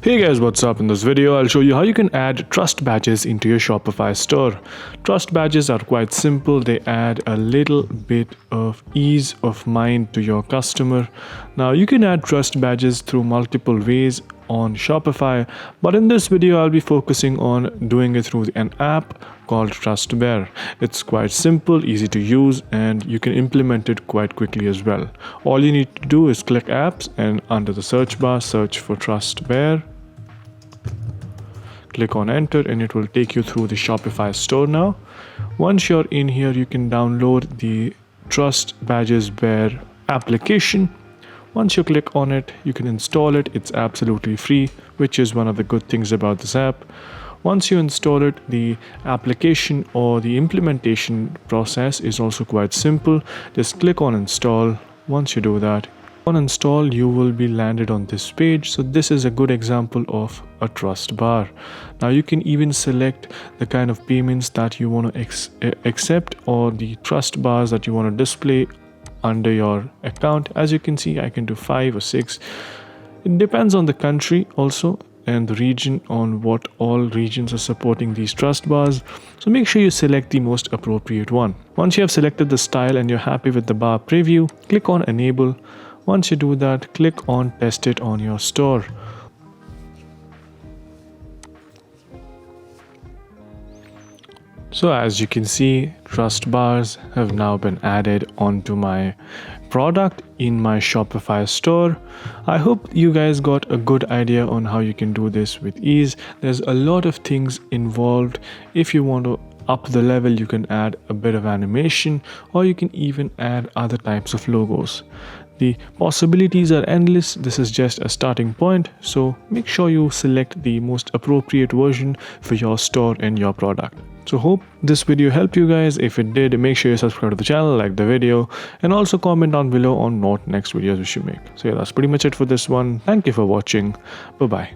Hey guys, what's up? In this video, I'll show you how you can add trust badges into your Shopify store. Trust badges are quite simple. They add a little bit of ease of mind to your customer. Now, you can add trust badges through multiple ways on Shopify, but in this video, I'll be focusing on doing it through an app called Trust Bear. It's quite simple, easy to use, and you can implement it quite quickly as well. All you need to do is click apps and under the search bar, search for Trust Bear. Click on enter and it will take you through the Shopify store now. Once you're in here, you can download the Trust Badges Bear application. Once you click on it, you can install it. It's absolutely free, which is one of the good things about this app. Once you install it, the application or the implementation process is also quite simple. Just click on install. Once you do that, on install, you will be landed on this page. So this is a good example of a trust bar. Now you can even select the kind of payments that you want to accept or the trust bars that you want to display under your account. As you can see, I can do 5 or 6. It depends on the country also and the region on what all regions are supporting these trust bars. So make sure you select the most appropriate one. Once you have selected the style and you're happy with the bar preview, click on enable. Once you do that, click on test it on your store. So as you can see, trust bars have now been added onto my product in my Shopify store. I hope you guys got a good idea on how you can do this with ease. There's a lot of things involved. If you want to up the level, you can add a bit of animation or you can even add other types of logos. The possibilities are endless. This is just a starting point, so make sure you select the most appropriate version for your store and your product. So hope this video helped you guys. If it did, make sure you subscribe to the channel, like the video, and also comment down below on what next videos we should make. So yeah, that's pretty much it for this one. Thank you for watching. Bye bye.